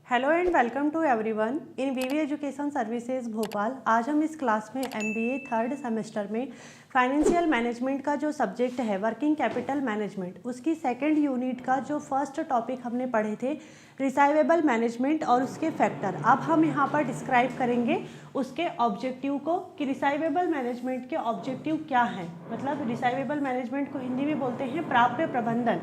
Hello and welcome to everyone in VV education services Bhopal. आज हम इस क्लास में एमबीए थर्ड सेमेस्टर में फाइनेंशियल मैनेजमेंट का जो सब्जेक्ट है वर्किंग कैपिटल मैनेजमेंट, उसकी सेकंड यूनिट का जो फर्स्ट टॉपिक हमने पढ़े थे रिसाइवेबल मैनेजमेंट और उसके फैक्टर, अब हम यहाँ पर डिस्क्राइब करेंगे उसके ऑब्जेक्टिव को कि रिसाइवेबल मैनेजमेंट के ऑब्जेक्टिव क्या हैं। मतलब रिसाइवेबल मैनेजमेंट को हिंदी में बोलते हैं प्राप्य प्रबंधन।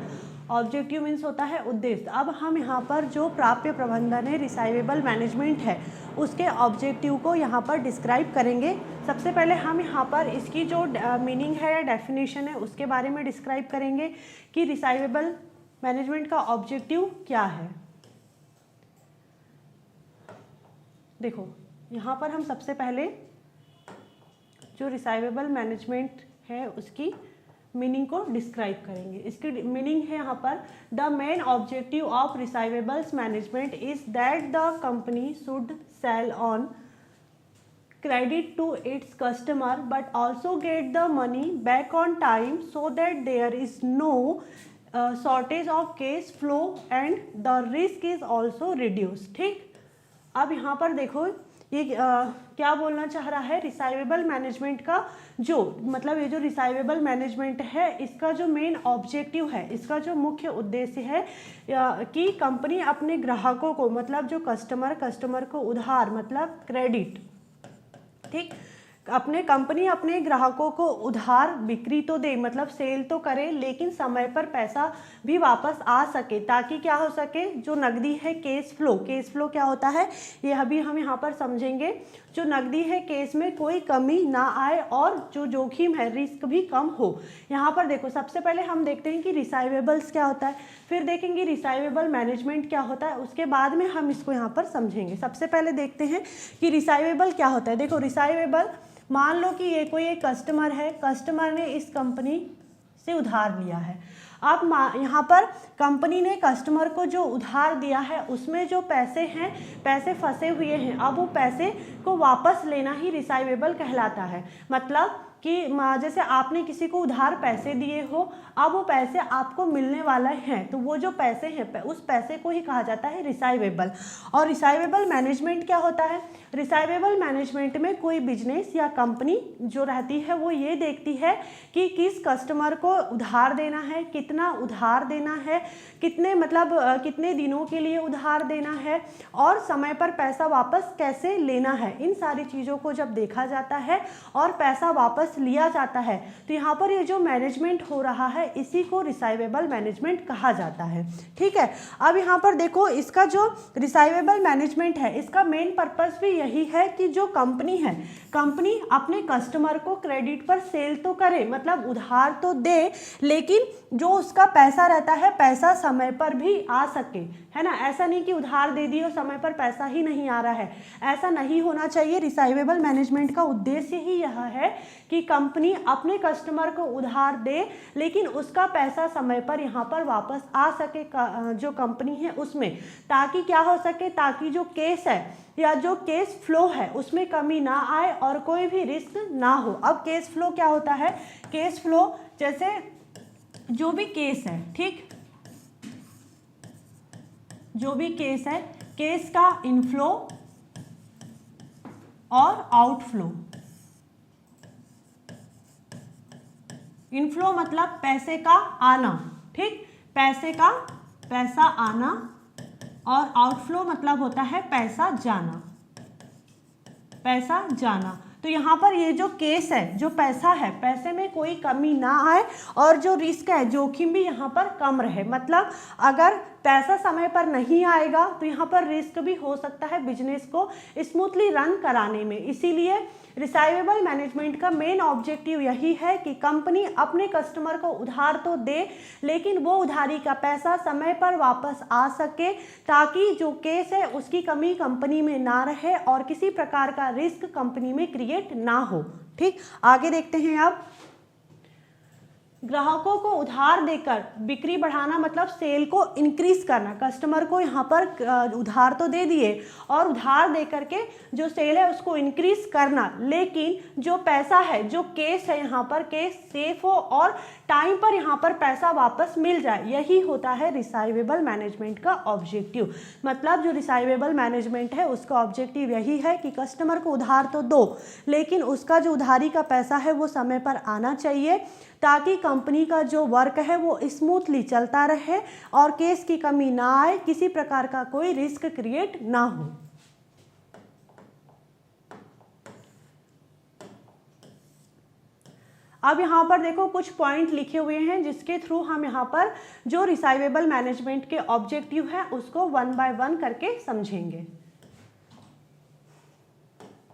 ऑब्जेक्टिव मीन्स होता है उद्देश्य। अब हम यहाँ पर जो प्राप्य प्रबंधन है रिसाइवेबल मैनेजमेंट है उसके ऑब्जेक्टिव को यहाँ पर डिस्क्राइब करेंगे। सबसे पहले हम यहाँ पर इसकी जो मीनिंग है या डेफिनेशन है उसके बारे में डिस्क्राइब करेंगे कि रिसाइवेबल मैनेजमेंट का ऑब्जेक्टिव क्या है। देखो यहाँ पर हम सबसे पहले जो रिसाइवेबल मैनेजमेंट है उसकी मीनिंग को डिस्क्राइब करेंगे। इसकी मीनिंग है यहाँ पर the main objective of receivables management is that the company should sell on credit to its customer but also get the money back on time so that there is no shortage of cash flow and the risk is also reduce. ठीक, अब यहाँ पर देखो ये क्या बोलना चाह रहा है। रिसाइवेबल मैनेजमेंट का जो मतलब ये जो रिसाइवेबल मैनेजमेंट है इसका जो मेन ऑब्जेक्टिव है, इसका जो मुख्य उद्देश्य है कि कंपनी अपने ग्राहकों को मतलब जो कस्टमर को उधार मतलब क्रेडिट, ठीक, अपने कंपनी अपने ग्राहकों को उधार बिक्री तो दे मतलब सेल तो करे लेकिन समय पर पैसा भी वापस आ सके ताकि क्या हो सके जो नकदी है कैश फ्लो क्या होता है ये अभी हम यहाँ पर समझेंगे। जो नकदी है केस में कोई कमी ना आए और जो जोखिम है रिस्क भी कम हो। यहाँ पर देखो सबसे पहले हम देखते हैं कि रिसाइवेबल्स क्या होता है, फिर देखेंगे रिसाइवेबल मैनेजमेंट क्या होता है, उसके बाद में हम इसको यहाँ पर समझेंगे। सबसे पहले देखते हैं कि रिसाइवेबल क्या होता है। देखो रिसाइवेबल, मान लो कि ये कोई एक कस्टमर है, कस्टमर ने इस कंपनी से उधार लिया है। अब यहाँ पर कंपनी ने कस्टमर को जो उधार दिया है उसमें जो पैसे हैं, पैसे फंसे हुए हैं, अब वो पैसे को वापस लेना ही रिसाइवेबल कहलाता है। मतलब कि जैसे आपने किसी को उधार पैसे दिए हो, अब वो पैसे आपको मिलने वाले हैं तो वो जो पैसे हैं उस पैसे को ही कहा जाता है रिसाइवेबल। और रिसाइवेबल मैनेजमेंट क्या होता है, रिसाइवेबल मैनेजमेंट में कोई बिजनेस या कंपनी जो रहती है वो ये देखती है कि किस कस्टमर को उधार देना है, कितना उधार देना है, कितने दिनों के लिए उधार देना है और समय पर पैसा वापस कैसे लेना है। इन सारी चीज़ों को जब देखा जाता है और पैसा वापस लिया जाता है तो यहाँ पर ये जो मैनेजमेंट हो रहा है इसी को रिसाइवेबल मैनेजमेंट कहा जाता है। ठीक है, अब यहाँ पर देखो इसका जो रिसाइवेबल मैनेजमेंट है इसका मेन पर्पस भी यही है कि जो कंपनी है, कंपनी अपने कस्टमर को क्रेडिट पर सेल तो करे मतलब उधार तो दे लेकिन जो उसका पैसा रहता है पैसा समय पर भी आ सके, है ना। ऐसा नहीं कि उधार दे दिए और समय पर पैसा ही नहीं आ रहा है, ऐसा नहीं होना चाहिए। रिसाइवेबल मैनेजमेंट का उद्देश्य ही यह है कि कंपनी अपने कस्टमर को उधार दे लेकिन उसका पैसा समय पर यहाँ पर वापस आ सके जो कंपनी है उसमें, ताकि क्या हो सके, ताकि जो केस है या जो केस फ्लो है उसमें कमी ना आए और कोई भी रिस्क ना हो। अब केस फ्लो क्या होता है, केस फ्लो जैसे जो भी केस है, ठीक, जो भी केस है, केस का इनफ्लो और आउटफ्लो। इनफ्लो मतलब पैसे का आना, ठीक, पैसा आना और आउटफ्लो मतलब होता है पैसा जाना। तो यहाँ पर ये जो केस है, जो पैसा है, पैसे में कोई कमी ना आए और जो रिस्क है, जोखिम भी यहाँ पर कम रहे। मतलब अगर पैसा समय पर नहीं आएगा तो यहाँ पर रिस्क भी हो सकता है बिजनेस को स्मूथली रन कराने में। इसीलिए रिसाइवेबल मैनेजमेंट का मेन ऑब्जेक्टिव यही है कि कंपनी अपने कस्टमर को उधार तो दे लेकिन वो उधारी का पैसा समय पर वापस आ सके ताकि जो केस है उसकी कमी कंपनी में ना रहे और किसी प्रकार का रिस्क कंपनी में क्रिएट ना हो। ठीक, आगे देखते हैं। अब ग्राहकों को उधार देकर बिक्री बढ़ाना मतलब सेल को इंक्रीज करना। कस्टमर को यहाँ पर उधार तो दे दिए और उधार दे करके जो सेल है उसको इंक्रीज करना, लेकिन जो पैसा है, जो केस है, यहाँ पर केस सेफ हो और टाइम पर यहाँ पर पैसा वापस मिल जाए, यही होता है रिसाइवेबल मैनेजमेंट का ऑब्जेक्टिव। मतलब जो रिसाइवेबल मैनेजमेंट है उसका ऑब्जेक्टिव यही है कि कस्टमर को उधार तो दो, लेकिन उसका जो उधारी का पैसा है वो समय पर आना चाहिए, ताकि कंपनी का जो वर्क है वो स्मूथली चलता रहे और केस की कमी ना आए, किसी प्रकार का कोई रिस्क क्रिएट ना हो। अब यहाँ पर देखो कुछ पॉइंट लिखे हुए हैं जिसके थ्रू हम यहाँ पर जो रिसाइवेबल मैनेजमेंट के ऑब्जेक्टिव है उसको 1 बाय 1 करके समझेंगे।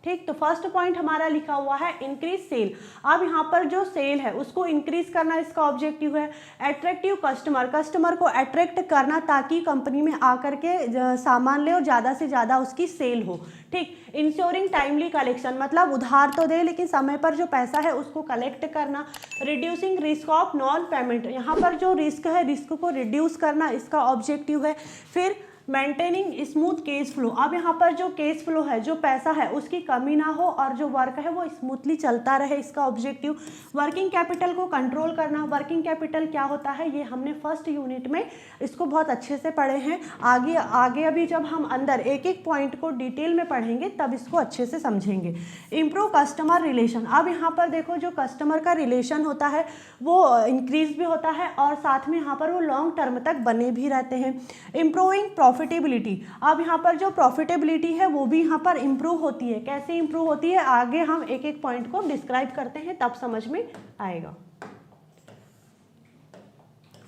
ठीक, तो फर्स्ट पॉइंट हमारा लिखा हुआ है इंक्रीज सेल। अब यहाँ पर जो सेल है उसको इंक्रीज करना इसका ऑब्जेक्टिव है। अट्रैक्टिव कस्टमर, कस्टमर को अट्रैक्ट करना ताकि कंपनी में आकर के सामान ले और ज़्यादा से ज़्यादा उसकी सेल हो। ठीक, इंश्योरिंग टाइमली कलेक्शन, मतलब उधार तो दे लेकिन समय पर जो पैसा है उसको कलेक्ट करना। Reducing risk of non payment, यहाँ पर जो रिस्क है रिस्क को रिड्यूस करना इसका ऑब्जेक्टिव है। फिर मेंटेनिंग स्मूथ केस फ्लो, अब यहाँ पर जो केस फ्लो है, जो पैसा है उसकी कमी ना हो और जो वर्क है वो स्मूथली चलता रहे, इसका ऑब्जेक्टिव। वर्किंग कैपिटल को कंट्रोल करना, वर्किंग कैपिटल क्या होता है ये हमने फर्स्ट यूनिट में इसको बहुत अच्छे से पढ़े हैं। आगे अभी जब हम अंदर एक एक पॉइंट को डिटेल में पढ़ेंगे तब इसको अच्छे से समझेंगे। इम्प्रूव कस्टमर रिलेशन, अब यहाँ पर देखो जो कस्टमर का रिलेशन होता है वो इंक्रीज भी होता है और साथ में यहाँ पर वो लॉन्ग टर्म तक बने भी रहते हैं। इम्प्रूविंग प्रॉफिटेबिलिटी, अब यहाँ पर जो प्रॉफिटेबिलिटी है वो भी यहाँ पर इम्प्रूव होती है। कैसे इम्प्रूव होती है आगे हम एक एक पॉइंट को डिस्क्राइब करते हैं तब समझ में आएगा।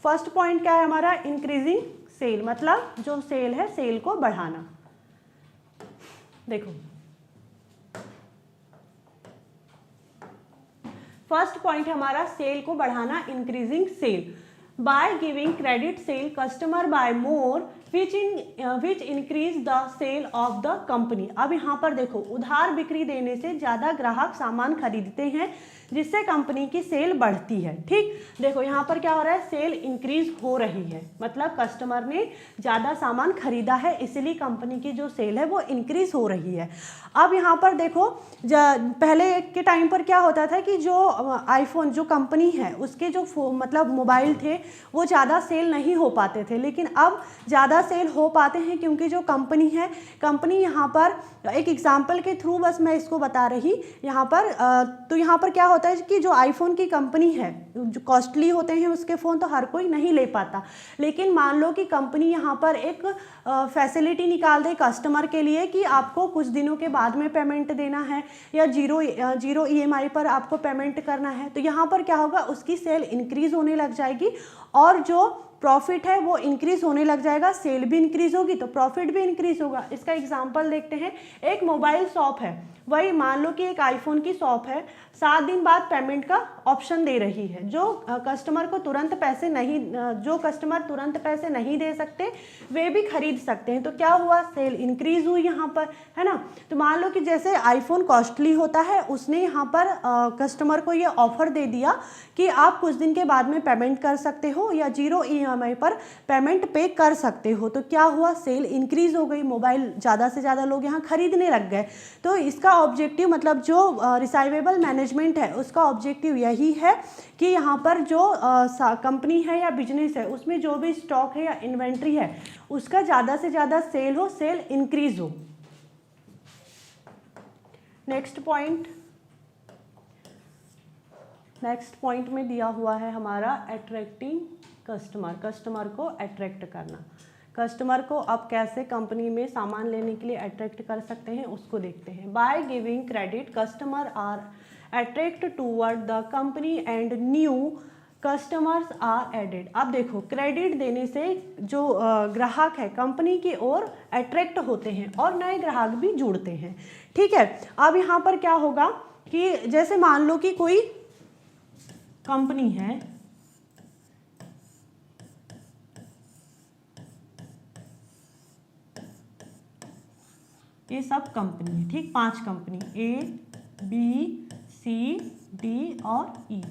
फर्स्ट पॉइंट क्या है हमारा, इंक्रीजिंग सेल, मतलब जो सेल है सेल को बढ़ाना। देखो फर्स्ट पॉइंट हमारा सेल को बढ़ाना, increasing sale. By giving credit sale customer buy more which increase the sale of the company. अब यहाँ पर देखो उधार बिक्री देने से ज़्यादा ग्राहक सामान खरीदते हैं जिससे कंपनी की सेल बढ़ती है। ठीक, देखो यहाँ पर क्या हो रहा है, सेल इंक्रीज हो रही है, मतलब कस्टमर ने ज़्यादा सामान खरीदा है इसलिए कंपनी की जो सेल है वो इंक्रीज हो रही है। अब यहाँ पर देखो पहले के टाइम पर क्या होता था कि जो आईफोन जो कंपनी है उसके जो मतलब मोबाइल थे वो ज़्यादा सेल नहीं हो पाते थे, लेकिन अब ज़्यादा सेल हो पाते हैं क्योंकि जो कंपनी है, कंपनी यहाँ पर एक एग्जांपल के थ्रू बस मैं इसको बता रही यहाँ पर। तो यहाँ पर क्या होता है कि जो आईफोन की कंपनी है, जो कॉस्टली होते हैं उसके फ़ोन तो हर कोई नहीं ले पाता, लेकिन मान लो कि कंपनी यहाँ पर एक फैसिलिटी निकाल दे कस्टमर के लिए कि आपको कुछ दिनों के बाद में पेमेंट देना है या जीरो EMI पर आपको पेमेंट करना है, तो यहाँ पर क्या होगा, उसकी सेल इंक्रीज होने लग जाएगी और जो प्रॉफिट है वो इंक्रीज होने लग जाएगा। सेल भी इंक्रीज होगी तो प्रॉफिट भी इंक्रीज होगा। इसका एग्जांपल देखते हैं, एक मोबाइल शॉप है, वही मान लो कि एक आईफोन की शॉप है, 7 दिन बाद पेमेंट का ऑप्शन दे रही है। जो कस्टमर तुरंत पैसे नहीं दे सकते वे भी खरीद सकते हैं, तो क्या हुआ, सेल इंक्रीज हुई यहाँ पर, है ना। तो मान लो कि जैसे आईफोन कॉस्टली होता है, उसने यहाँ पर कस्टमर को ये ऑफर दे दिया कि आप कुछ दिन के बाद में पेमेंट कर सकते हो या जीरो EMI पर पेमेंट पे कर सकते हो, तो क्या हुआ, सेल इंक्रीज हो गई, मोबाइल ज़्यादा से ज़्यादा लोग यहाँ खरीदने लग गए। तो इसका ऑब्जेक्टिव मतलब जो रिसाइवेबल मैनेजमेंट है उसका ऑब्जेक्टिव यही है कि यहाँ पर जो कंपनी है या बिजनेस है उसमें जो भी स्टॉक है या इन्वेंट्री है उसका ज़्यादा से ज़्यादा सेल हो, सेल इंक्रीज हो। नेक्स्ट पॉइंट में दिया हुआ है हमारा अट्रैक्टिंग कस्टमर, कस्टमर को अट्रैक्ट करना। कस्टमर को अब कैसे कंपनी में सामान लेने के लिए अट्रैक्ट कर सकते हैं उसको देखते हैं। By giving credit customer are attract toward the company and new customers are added. अब देखो क्रेडिट देने से जो ग्राहक है कंपनी की ओर अट्रैक्ट होते हैं और नए ग्राहक भी जुड़ते हैं। ठीक है, अब यहाँ पर क्या होगा कि जैसे मान लो कि कोई कंपनी है, ये सब कंपनी है, ठीक, 5 company A, B, C, D और E।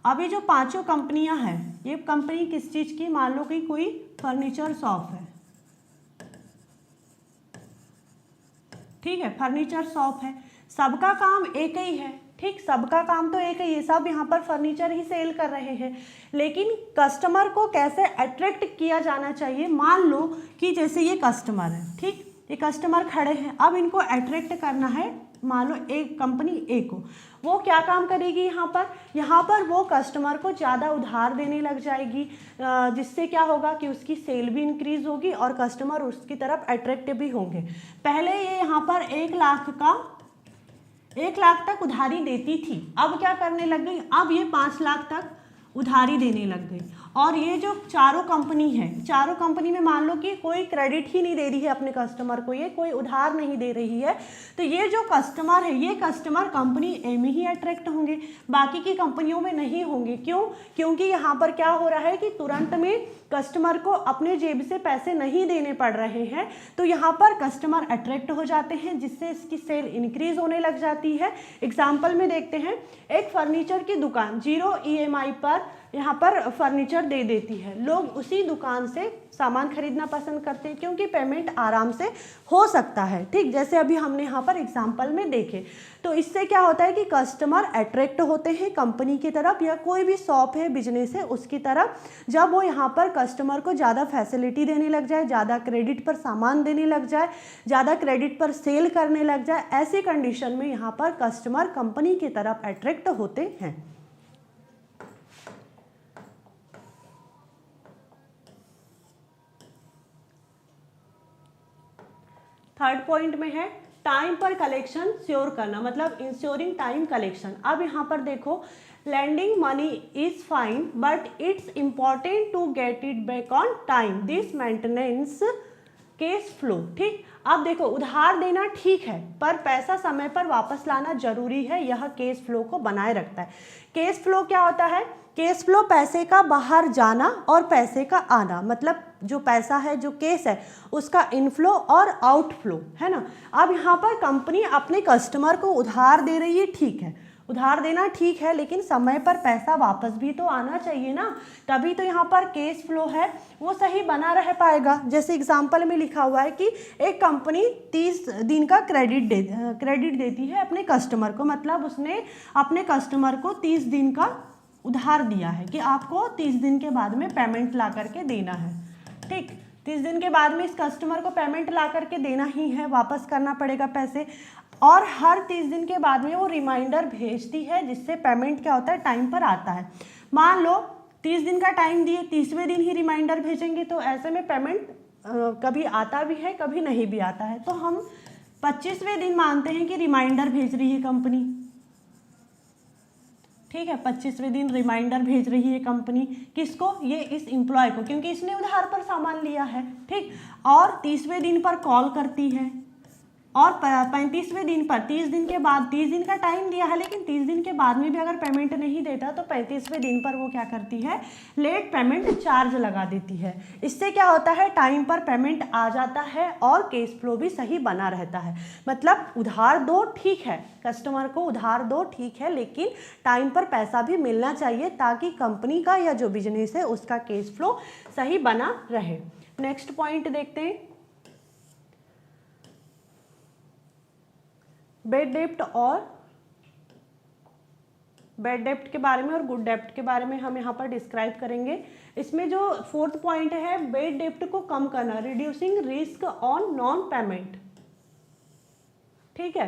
अब ये जो 5 कंपनियां हैं, ये कंपनी किस चीज़ की, मान लो कि कोई फर्नीचर शॉप है, ठीक है, फर्नीचर शॉप है, सबका काम एक ही है, ठीक, सबका काम तो एक है, ये सब यहाँ पर फर्नीचर ही सेल कर रहे हैं, लेकिन कस्टमर को कैसे अट्रैक्ट किया जाना चाहिए। मान लो कि जैसे ये कस्टमर है, ठीक, ये कस्टमर खड़े हैं, अब इनको अट्रैक्ट करना है, मान लो एक कंपनी ए को, वो क्या काम करेगी यहाँ पर वो कस्टमर को ज़्यादा उधार देने लग जाएगी, जिससे क्या होगा कि उसकी सेल भी इंक्रीज होगी और कस्टमर उसकी तरफ अट्रैक्ट भी होंगे। पहले ये यहाँ पर 1 लाख तक उधारी देती थी, अब क्या करने लग गई, अब ये 5 लाख तक उधारी देने लग गई। और ये जो चारों कंपनी है, चारों कंपनी में मान लो कि कोई क्रेडिट ही नहीं दे रही है अपने कस्टमर को, ये कोई उधार नहीं दे रही है, तो ये जो कस्टमर है, ये कस्टमर कंपनी ए में ही अट्रैक्ट होंगे, बाकी की कंपनियों में नहीं होंगे। क्यों? क्योंकि यहाँ पर क्या हो रहा है कि तुरंत में कस्टमर को अपने जेब से पैसे नहीं देने पड़ रहे हैं, तो यहाँ पर कस्टमर अट्रैक्ट हो जाते हैं, जिससे इसकी सेल इंक्रीज होने लग जाती है। एग्जाम्पल में देखते हैं, एक फर्नीचर की दुकान 0 EMI पर यहाँ पर फर्नीचर दे देती है, लोग उसी दुकान से सामान खरीदना पसंद करते हैं क्योंकि पेमेंट आराम से हो सकता है, ठीक, जैसे अभी हमने यहाँ पर एग्जाम्पल में देखे। तो इससे क्या होता है कि कस्टमर अट्रैक्ट होते हैं कंपनी की तरफ, या कोई भी शॉप है, बिजनेस है, उसकी तरफ, जब वो यहाँ पर कस्टमर को ज़्यादा फैसिलिटी देने लग जाए, ज़्यादा क्रेडिट पर सामान देने लग जाए, ज़्यादा क्रेडिट पर सेल करने लग जाए, ऐसी कंडीशन में यहाँ पर कस्टमर कंपनी की तरफ अट्रैक्ट होते हैं। थर्ड पॉइंट में है टाइम पर कलेक्शन श्योर करना, मतलब इंश्योरिंग टाइम कलेक्शन। अब यहाँ पर देखो, lending money is fine but it's important to get it back on time, this maintenance cash flow, ठीक। अब देखो, उधार देना ठीक है पर पैसा समय पर वापस लाना जरूरी है, यह कैश फ्लो को बनाए रखता है। कैश फ्लो क्या होता है? कैश फ्लो पैसे का बाहर जाना और पैसे का आना, मतलब जो पैसा है, जो कैश है, उसका इनफ्लो और आउटफ्लो, है ना। अब यहाँ पर कंपनी अपने कस्टमर को उधार दे रही है, ठीक है, उधार देना ठीक है, लेकिन समय पर पैसा वापस भी तो आना चाहिए ना, तभी तो यहाँ पर कैश फ्लो है वो सही बना रह पाएगा। जैसे एग्जाम्पल में लिखा हुआ है कि एक कंपनी 30 दिन का क्रेडिट देती है अपने कस्टमर को, मतलब उसने अपने कस्टमर को 30 दिन का उधार दिया है कि आपको 30 दिन के बाद में पेमेंट ला करके देना है, ठीक। 30 दिन के बाद में इस कस्टमर को पेमेंट ला करके देना ही है, वापस करना पड़ेगा पैसे, और हर 30 दिन के बाद में वो रिमाइंडर भेजती है, जिससे पेमेंट क्या होता है, टाइम पर आता है। मान लो 30 दिन का टाइम दिए, 30वें दिन ही रिमाइंडर भेजेंगे, तो ऐसे में पेमेंट कभी आता भी है, कभी नहीं भी आता है। तो हम 25वें दिन मानते हैं कि रिमाइंडर भेज रही है कंपनी, ठीक है, 25वें दिन रिमाइंडर भेज रही है कंपनी, किसको? ये इस एम्प्लॉय को, क्योंकि इसने उधार पर सामान लिया है, ठीक। और 30वें दिन पर कॉल करती है, और 35वें दिन पर, 30 दिन के बाद, 30 दिन का टाइम दिया है, लेकिन 30 दिन के बाद में भी अगर पेमेंट नहीं देता तो 35वें दिन पर वो क्या करती है, लेट पेमेंट चार्ज लगा देती है। इससे क्या होता है, टाइम पर पेमेंट आ जाता है और कैश फ्लो भी सही बना रहता है। मतलब उधार दो ठीक है, कस्टमर को उधार दो ठीक है, लेकिन टाइम पर पैसा भी मिलना चाहिए, ताकि कंपनी का या जो बिजनेस है उसका कैश फ्लो सही बना रहे। नेक्स्ट पॉइंट देखते हैं, बैड डेप्ट के बारे में और गुड डेप्ट के बारे में हम यहाँ पर डिस्क्राइब करेंगे। इसमें जो 4th पॉइंट है, बैड डेप्ट को कम करना, reducing risk on non payment, ठीक है।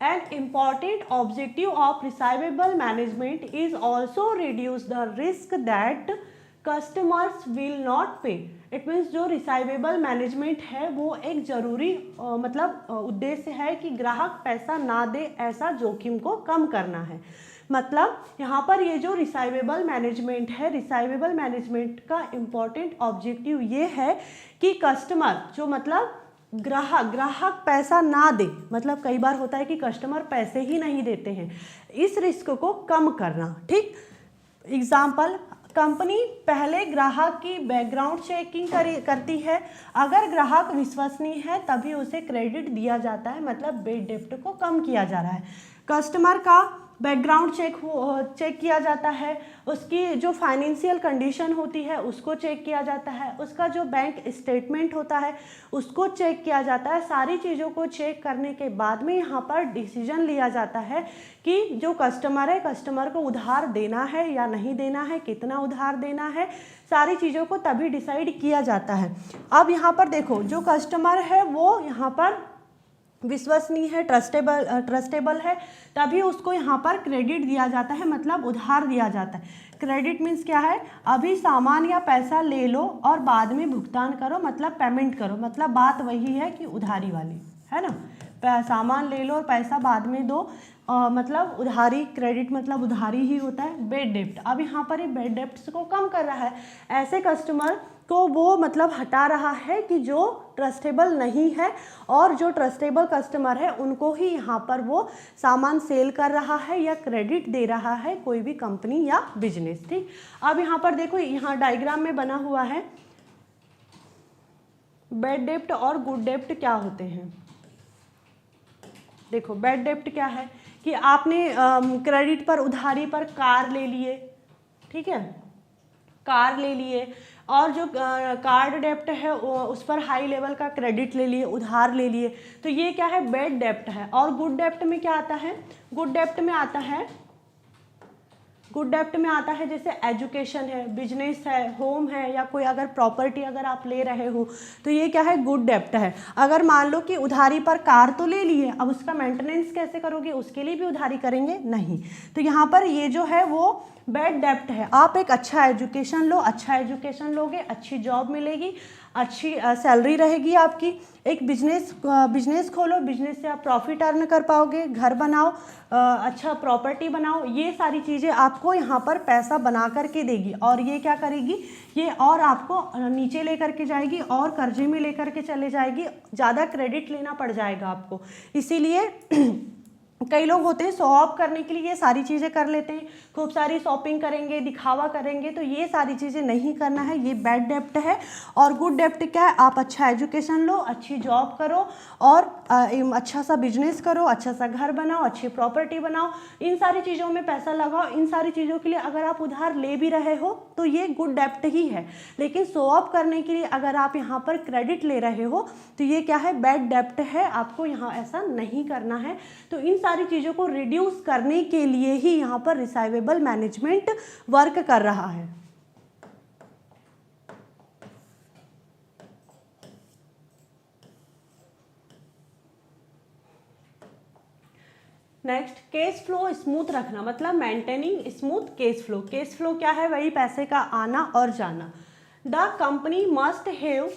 An important objective of receivable management is also reduce the risk that customers will not pay. It means जो रिसाइवेबल मैनेजमेंट है वो एक जरूरी मतलब उद्देश्य है कि ग्राहक पैसा ना दे, ऐसा जोखिम को कम करना है। मतलब यहाँ पर ये जो रिसाइवेबल मैनेजमेंट है, रिसाइवेबल मैनेजमेंट का इम्पॉर्टेंट ऑब्जेक्टिव ये है कि कस्टमर जो, मतलब ग्राहक पैसा ना दे, मतलब कई बार होता है कि कस्टमर पैसे ही नहीं देते हैं, इस रिस्क को कम करना, ठीक। एग्जाम्पल, कंपनी पहले ग्राहक की बैकग्राउंड चेकिंग करती है, अगर ग्राहक विश्वसनीय है तभी उसे क्रेडिट दिया जाता है, मतलब बैड डेप्ट को कम किया जा रहा है। कस्टमर का बैकग्राउंड चेक किया जाता है, उसकी जो फाइनेंशियल कंडीशन होती है उसको चेक किया जाता है, उसका जो बैंक स्टेटमेंट होता है उसको चेक किया जाता है। सारी चीज़ों को चेक करने के बाद में यहाँ पर डिसीजन लिया जाता है कि जो कस्टमर है, कस्टमर को उधार देना है या नहीं देना है, कितना उधार देना है, सारी चीज़ों को तभी डिसाइड किया जाता है। अब यहाँ पर देखो, जो कस्टमर है वो यहाँ पर विश्वसनीय है, ट्रस्टेबल है, तभी उसको यहाँ पर क्रेडिट दिया जाता है, मतलब उधार दिया जाता है। क्रेडिट मीन्स क्या है, अभी सामान या पैसा ले लो और बाद में भुगतान करो, मतलब पेमेंट करो, मतलब बात वही है कि उधारी वाली, है ना। सामान ले लो और पैसा बाद में दो, मतलब उधारी। क्रेडिट मतलब उधारी ही होता है। बेड डेप्ट, अब यहाँ पर ये बेड डेप्ट्स को कम कर रहा है, ऐसे कस्टमर को वो मतलब हटा रहा है कि जो ट्रस्टेबल नहीं है, और जो ट्रस्टेबल कस्टमर है उनको ही यहाँ पर वो सामान सेल कर रहा है या क्रेडिट दे रहा है कोई भी कंपनी या बिजनेस। ठीक, अब यहाँ पर देखो, यहाँ डायग्राम में बना हुआ है बैड डेप्ट और गुड डेप्ट क्या होते हैं। देखो, बैड डेप्ट क्या है कि आपने क्रेडिट पर, उधारी पर कार ले लिए, ठीक है, कार ले लिए, और जो कार्ड डेप्ट है उस पर हाई लेवल का क्रेडिट ले लिए, उधार ले लिए, तो ये क्या है, बैड डेप्ट है। और गुड डेप्ट में क्या आता है, गुड डेप्ट में आता है, गुड डेप्ट में आता है जैसे एजुकेशन है, बिजनेस है, होम है, या कोई अगर प्रॉपर्टी अगर आप ले रहे हो तो ये क्या है, गुड डेप्ट है। अगर मान लो कि उधारी पर कार तो ले ली है, अब उसका मेंटेनेंस कैसे करोगे, उसके लिए भी उधारी करेंगे, नहीं, तो यहाँ पर ये जो है वो बैड डेप्ट है। आप एक अच्छा एजुकेशन लो, अच्छा एजुकेशन लोगे, अच्छी जॉब मिलेगी, अच्छी सैलरी रहेगी आपकी, एक बिजनेस खोलो, बिजनेस से आप प्रॉफिट अर्न कर पाओगे, घर बनाओ, अच्छा प्रॉपर्टी बनाओ, ये सारी चीज़ें आपको यहाँ पर पैसा बना करके देगी। और ये क्या करेगी, ये और आपको नीचे लेकर के जाएगी और कर्जे में लेकर के चले जाएगी, ज़्यादा क्रेडिट लेना पड़ जाएगा आपको। इसीलिए कई लोग होते हैं शो ऑफ करने के लिए ये सारी चीज़ें कर लेते हैं, खूब सारी शॉपिंग करेंगे, दिखावा करेंगे, तो ये सारी चीज़ें नहीं करना है, ये बैड डेप्ट है। और गुड डेप्ट क्या है, आप अच्छा एजुकेशन लो, अच्छी जॉब करो, और अच्छा सा बिजनेस करो, अच्छा सा घर बनाओ, अच्छी प्रॉपर्टी बनाओ, इन सारी चीज़ों में पैसा लगाओ। इन सारी चीज़ों के लिए अगर आप उधार ले भी रहे हो तो ये गुड डेप्ट ही है, लेकिन शो ऑफ करने के लिए अगर आप यहाँ पर क्रेडिट ले रहे हो तो ये क्या है, बैड डेप्ट है, आपको यहाँ ऐसा नहीं करना है। तो इन सारी चीज़ों को रिड्यूस करने के लिए ही यहाँ पर रिसाइवेबल मैनेजमेंट वर्क कर रहा है। नेक्स्ट, कैश फ्लो स्मूथ रखना, मतलब maintaining smooth cash flow. Cash flow क्या है, वही पैसे का आना और जाना। The company must have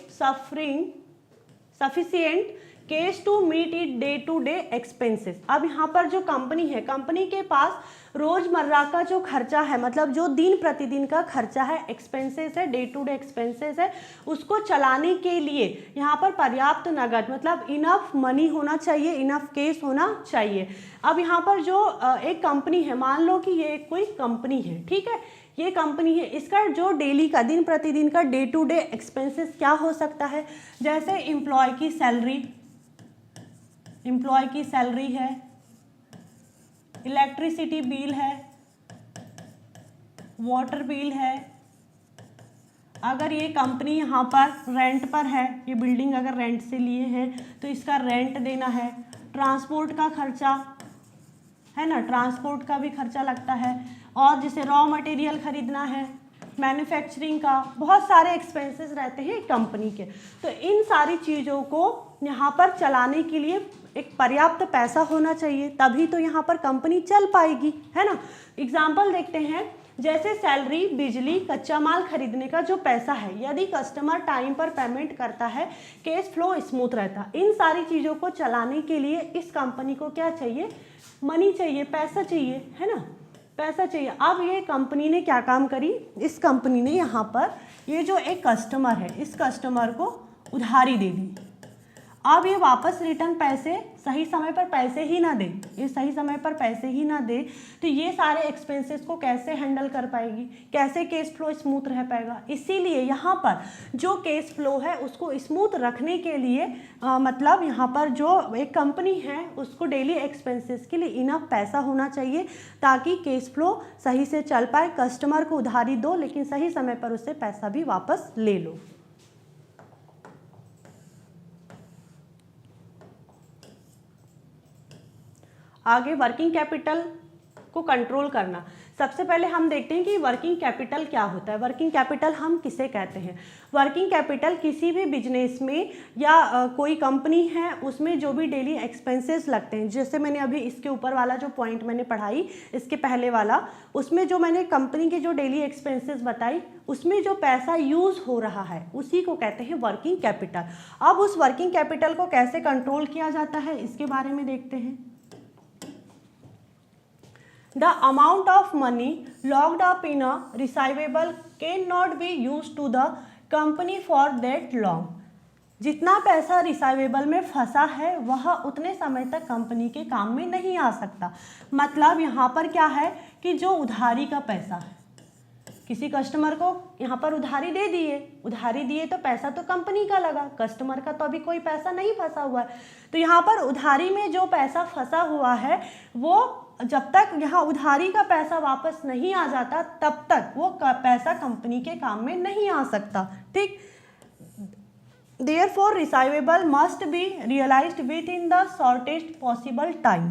sufficient cash to meet it day to day expenses. अब यहाँ पर जो कंपनी है, कंपनी के पास रोजमर्रा का जो खर्चा है, मतलब जो दिन प्रतिदिन का खर्चा है, एक्सपेंसेस है, डे टू डे एक्सपेंसेस है, उसको चलाने के लिए यहाँ पर पर्याप्त नगद, मतलब इनफ मनी होना चाहिए, इनफ कैश होना चाहिए। अब यहाँ पर जो एक कंपनी है, मान लो कि ये कोई कंपनी है, ठीक है, ये कंपनी है, इसका जो डेली का, दिन प्रतिदिन का डे टू डे एक्सपेंसेस क्या हो सकता है, जैसे एम्प्लॉय की सैलरी है, इलेक्ट्रिसिटी बिल है, वाटर बिल है, अगर ये कंपनी यहाँ पर रेंट पर है, ये बिल्डिंग अगर रेंट से लिए हैं तो इसका रेंट देना है, ट्रांसपोर्ट का खर्चा है ना, ट्रांसपोर्ट का भी खर्चा लगता है, और जैसे रॉ मटेरियल खरीदना है, मैन्युफैक्चरिंग का, बहुत सारे एक्सपेंसेस रहते हैं कंपनी के। तो इन सारी चीज़ों को यहाँ पर चलाने के लिए एक पर्याप्त पैसा होना चाहिए, तभी तो यहाँ पर कंपनी चल पाएगी, है ना। एग्जाम्पल देखते हैं, जैसे सैलरी, बिजली, कच्चा माल खरीदने का जो पैसा है, यदि कस्टमर टाइम पर पेमेंट करता है, कैश फ्लो स्मूथ रहता। इन सारी चीज़ों को चलाने के लिए इस कंपनी को क्या चाहिए, मनी चाहिए, पैसा चाहिए, है ना, पैसा चाहिए। अब ये कंपनी ने क्या काम करी, इस कंपनी ने यहाँ पर ये जो एक कस्टमर है, इस कस्टमर को उधारी दे दी। अब ये वापस रिटर्न पैसे सही समय पर पैसे ही ना दे, ये सही समय पर पैसे ही ना दे, तो ये सारे एक्सपेंसेस को कैसे हैंडल कर पाएगी, कैसे केस फ्लो स्मूथ रह पाएगा। इसीलिए यहाँ पर जो केस फ्लो है उसको स्मूथ रखने के लिए मतलब यहाँ पर जो एक कंपनी है उसको डेली एक्सपेंसेस के लिए इनफ पैसा होना चाहिए ताकि केस फ्लो सही से चल पाए। कस्टमर को उधारी दो लेकिन सही समय पर उससे पैसा भी वापस ले लो। आगे वर्किंग कैपिटल को कंट्रोल करना। सबसे पहले हम देखते हैं कि वर्किंग कैपिटल क्या होता है। वर्किंग कैपिटल हम किसे कहते हैं? वर्किंग कैपिटल किसी भी बिजनेस में या कोई कंपनी है उसमें जो भी डेली एक्सपेंसेस लगते हैं, जैसे मैंने अभी इसके ऊपर वाला जो पॉइंट मैंने पढ़ाई इसके पहले वाला, उसमें जो मैंने कंपनी के जो डेली एक्सपेंसेस बताई उसमें जो पैसा यूज हो रहा है उसी को कहते हैं वर्किंग कैपिटल। अब उस वर्किंग कैपिटल को कैसे कंट्रोल किया जाता है इसके बारे में देखते हैं। The amount of money locked up in a receivable cannot be used to the company for that long. जितना पैसा रिसाइवेबल में फंसा है वह उतने समय तक कंपनी के काम में नहीं आ सकता। मतलब यहाँ पर क्या है कि जो उधारी का पैसा है, किसी कस्टमर को यहाँ पर उधारी दिए तो पैसा तो कंपनी का लगा, कस्टमर का तो अभी कोई पैसा नहीं फंसा हुआ है। तो यहाँ पर उधारी में जो पैसा फंसा हुआ है वो जब तक यहाँ उधारी का पैसा वापस नहीं आ जाता तब तक वो पैसा कंपनी के काम में नहीं आ सकता। ठीक, Therefore, receivable must be realized within the shortest possible time.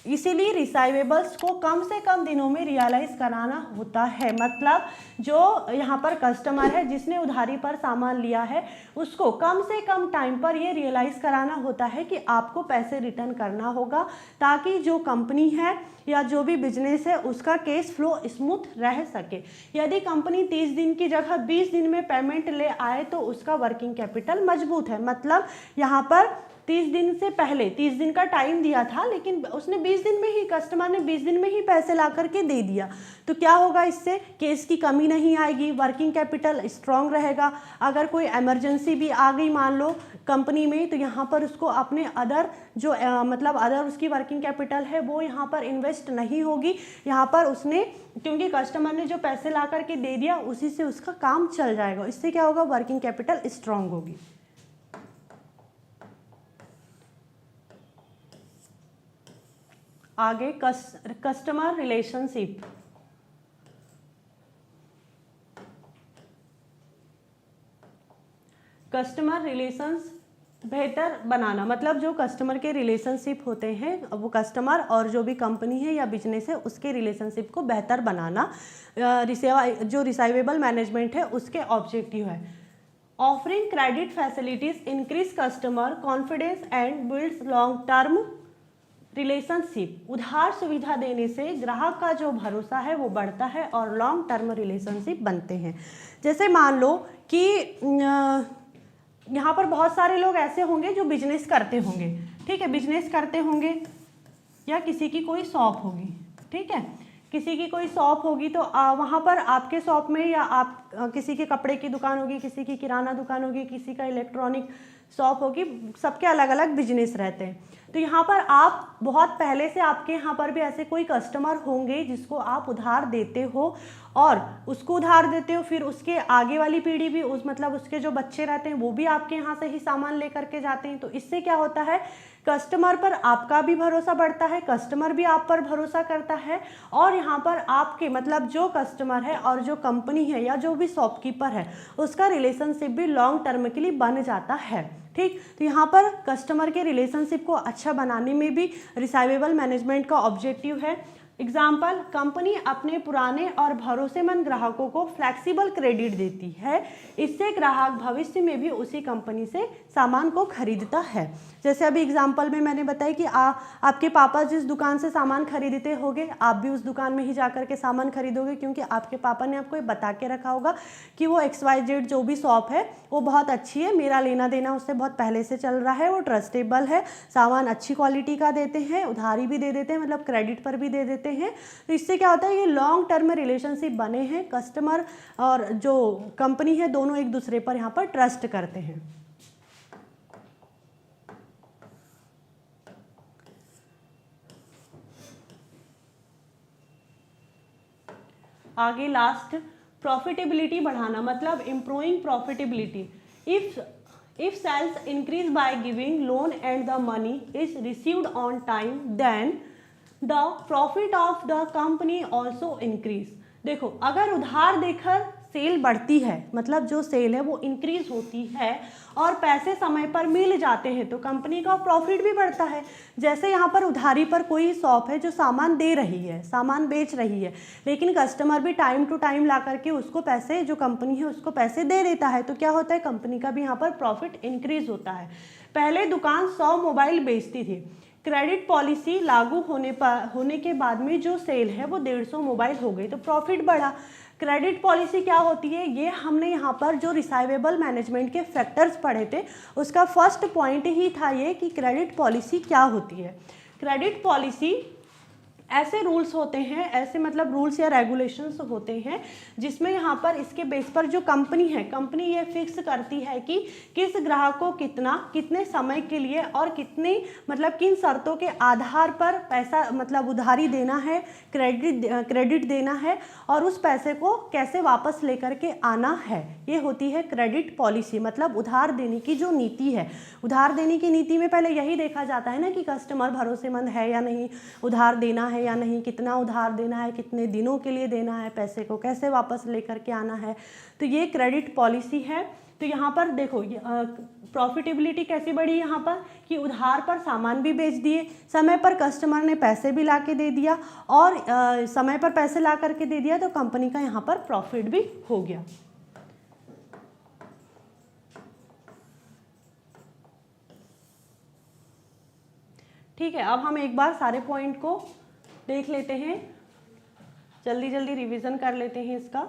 इसीलिए रिसाइवेबल्स को कम से कम दिनों में रियलाइज कराना होता है। मतलब जो यहाँ पर कस्टमर है जिसने उधारी पर सामान लिया है उसको कम से कम टाइम पर ये रियलाइज कराना होता है कि आपको पैसे रिटर्न करना होगा ताकि जो कंपनी है या जो भी बिजनेस है उसका केस फ्लो स्मूथ रह सके। यदि कंपनी 30 दिन की जगह 20 दिन में पेमेंट ले आए तो उसका वर्किंग कैपिटल मजबूत है। मतलब यहाँ पर 30 दिन से पहले 30 दिन का टाइम दिया था लेकिन उसने 20 दिन में ही, कस्टमर ने 20 दिन में ही पैसे ला करके दे दिया, तो क्या होगा, इससे केस की कमी नहीं आएगी, वर्किंग कैपिटल स्ट्रांग रहेगा। अगर कोई इमरजेंसी भी आ गई मान लो कंपनी में तो यहाँ पर उसको अपने अदर जो मतलब अदर उसकी वर्किंग कैपिटल है वो यहाँ पर इन्वेस्ट नहीं होगी। यहाँ पर उसने क्योंकि कस्टमर ने जो पैसे ला करके दे दिया उसी से उसका काम चल जाएगा। इससे क्या होगा, वर्किंग कैपिटल स्ट्रांग होगी। आगे कस्टमर रिलेशनशिप। कस्टमर रिलेशंस बेहतर बनाना, मतलब जो कस्टमर के रिलेशनशिप होते हैं वो कस्टमर और जो भी कंपनी है या बिजनेस है उसके रिलेशनशिप को बेहतर बनाना जो रिसाइवेबल मैनेजमेंट है उसके ऑब्जेक्टिव है। Offering credit facilities increase customer confidence and builds long term relationship. उधार सुविधा देने से ग्राहक का जो भरोसा है वो बढ़ता है और लॉन्ग टर्म रिलेशनशिप बनते हैं। जैसे मान लो कि यहाँ पर बहुत सारे लोग ऐसे होंगे जो बिजनेस करते होंगे, ठीक है, बिजनेस करते होंगे या किसी की कोई शॉप होगी, ठीक है, किसी की कोई शॉप होगी तो वहाँ पर आपके शॉप में या आप किसी के कपड़े की दुकान होगी, किसी की किराना दुकान होगी, किसी का इलेक्ट्रॉनिक शॉप होगी, सबके अलग अलग बिजनेस रहते हैं। तो यहाँ पर आप बहुत पहले से आपके यहाँ पर भी ऐसे कोई कस्टमर होंगे जिसको आप उधार देते हो और उसको उधार देते हो, फिर उसके आगे वाली पीढ़ी भी मतलब उसके जो बच्चे रहते हैं वो भी आपके यहाँ से ही सामान ले करके जाते हैं। तो इससे क्या होता है, कस्टमर पर आपका भी भरोसा बढ़ता है, कस्टमर भी आप पर भरोसा करता है और यहाँ पर आपके मतलब जो कस्टमर है और जो कंपनी है या जो भी शॉपकीपर है उसका रिलेशनशिप भी लॉन्ग टर्म के लिए बन जाता है। ठीक, तो यहाँ पर कस्टमर के रिलेशनशिप को अच्छा बनाने में भी रिसाइवेबल मैनेजमेंट का ऑब्जेक्टिव है। एग्जाम्पल, कंपनी अपने पुराने और भरोसेमंद ग्राहकों को फ्लेक्सिबल क्रेडिट देती है, इससे ग्राहक भविष्य में भी उसी कंपनी से सामान को खरीदता है। जैसे अभी एग्जाम्पल में मैंने बताया कि आपके पापा जिस दुकान से सामान खरीदते होंगे आप भी उस दुकान में ही जाकर के सामान खरीदोगे क्योंकि आपके पापा ने आपको ये बता के रखा होगा कि वो XYZ जो भी शॉप है वो बहुत अच्छी है, मेरा लेना देना उससे बहुत पहले से चल रहा है, वो ट्रस्टेबल है, सामान अच्छी क्वालिटी का देते हैं, उधारी भी दे देते हैं, मतलब क्रेडिट पर भी दे देते हैं। तो इससे क्या होता है, ये लॉन्ग टर्म रिलेशनशिप बने हैं, कस्टमर और जो कंपनी है दोनों एक दूसरे पर यहाँ पर ट्रस्ट करते हैं। आगे लास्ट प्रॉफिटेबिलिटी बढ़ाना, मतलब improving profitability. If sales increase by giving loan and the money is received on time then the profit of the company also increase. देखो, अगर उधार देकर सेल बढ़ती है, मतलब जो सेल है वो इंक्रीज होती है और पैसे समय पर मिल जाते हैं तो कंपनी का प्रॉफिट भी बढ़ता है। जैसे यहाँ पर उधारी पर कोई शॉप है जो सामान दे रही है, सामान बेच रही है, लेकिन कस्टमर भी टाइम टू टाइम ला करके उसको पैसे, जो कंपनी है उसको पैसे दे देता है, तो क्या होता है, कंपनी का भी यहाँ पर प्रॉफिट इंक्रीज होता है। पहले दुकान 100 मोबाइल बेचती थी, क्रेडिट पॉलिसी लागू होने के बाद में जो सेल है वो 150 मोबाइल हो गई, तो प्रॉफिट बढ़ा। क्रेडिट पॉलिसी क्या होती है, ये हमने यहाँ पर जो रिसाइवेबल मैनेजमेंट के फैक्टर्स पढ़े थे उसका फर्स्ट पॉइंट ही था ये कि क्रेडिट पॉलिसी क्या होती है। क्रेडिट पॉलिसी ऐसे रूल्स होते हैं, ऐसे मतलब रूल्स या रेगुलेशंस होते हैं जिसमें यहाँ पर इसके बेस पर जो कंपनी है, कंपनी ये फिक्स करती है कि किस ग्राहक को कितना, कितने समय के लिए और कितनी, मतलब किन शर्तों के आधार पर पैसा, मतलब उधारी देना है, क्रेडिट देना है और उस पैसे को कैसे वापस लेकर के आना है। ये होती है क्रेडिट पॉलिसी, मतलब उधार देने की जो नीति है। उधार देने की नीति में पहले यही देखा जाता है ना कि कस्टमर भरोसेमंद है या नहीं, उधार देना है या नहीं, कितना उधार देना है, कितने दिनों के लिए देना है, पैसे को कैसे वापस लेकर के आना है, तो ये क्रेडिट पॉलिसी है। तो यहाँ पर देखो प्रॉफिटेबिलिटी कैसी बढ़ी यहाँ पर कि उधार पर सामान भी बेच दिए, समय पर कस्टमर ने पैसे भी ला के दे दिया और समय पर पैसे ला करके दे दिया, तो कंपनी का यहाँ पर प्रॉफिट भी हो गया। ठीक है, अब हम एक बार सारे पॉइंट को देख लेते हैं, जल्दी जल्दी रिवीजन कर लेते हैं इसका।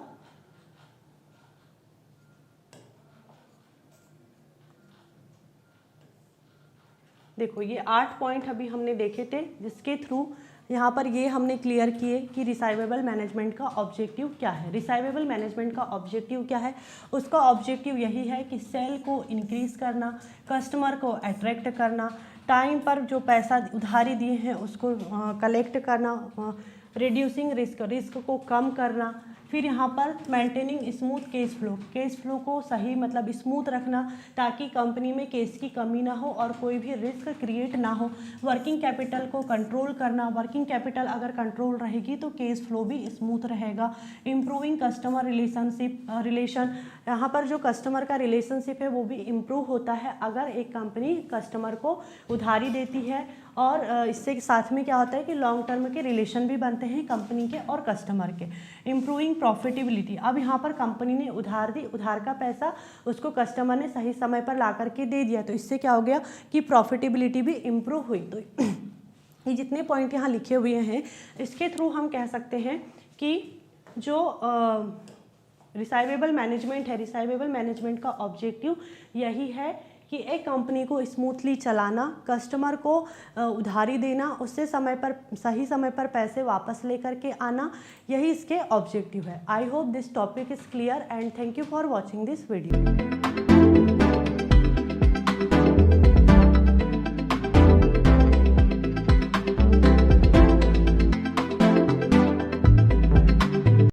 देखो, ये 8 पॉइंट अभी हमने देखे थे जिसके थ्रू यहाँ पर ये हमने क्लियर किए कि रिसाइवेबल मैनेजमेंट का ऑब्जेक्टिव क्या है। रिसाइवेबल मैनेजमेंट का ऑब्जेक्टिव क्या है, उसका ऑब्जेक्टिव यही है कि सेल को इंक्रीज करना, कस्टमर को अट्रैक्ट करना, टाइम पर जो पैसा उधारी दिए हैं उसको कलेक्ट करना, रिड्यूसिंग रिस्क को कम करना, फिर यहाँ पर मेंटेनिंग स्मूथ केस फ्लो को सही, मतलब स्मूथ रखना ताकि कंपनी में केस की कमी ना हो और कोई भी रिस्क क्रिएट ना हो। वर्किंग कैपिटल को कंट्रोल करना, वर्किंग कैपिटल अगर कंट्रोल रहेगी तो केस फ्लो भी स्मूथ रहेगा। इम्प्रूविंग कस्टमर रिलेशन, यहाँ पर जो कस्टमर का रिलेशनशिप है वो भी इम्प्रूव होता है अगर एक कंपनी कस्टमर को उधारी देती है, और इससे साथ में क्या होता है कि लॉन्ग टर्म के रिलेशन भी बनते हैं कंपनी के और कस्टमर के। इम्प्रूविंग प्रॉफिटेबिलिटी, अब यहाँ पर कंपनी ने उधार दी, उधार का पैसा उसको कस्टमर ने सही समय पर ला करके दे दिया, तो इससे क्या हो गया कि प्रॉफिटेबिलिटी भी इम्प्रूव हुई। तो ये जितने पॉइंट यहाँ लिखे हुए हैं इसके थ्रू हम कह सकते हैं कि जो रिसाइवेबल मैनेजमेंट है, रिसाइवेबल मैनेजमेंट का ऑब्जेक्टिव यही है कि एक कंपनी को स्मूथली चलाना, कस्टमर को उधारी देना, उससे समय पर, सही समय पर पैसे वापस लेकर के आना, यही इसके ऑब्जेक्टिव है। I hope this topic is clear and thank you for watching this video.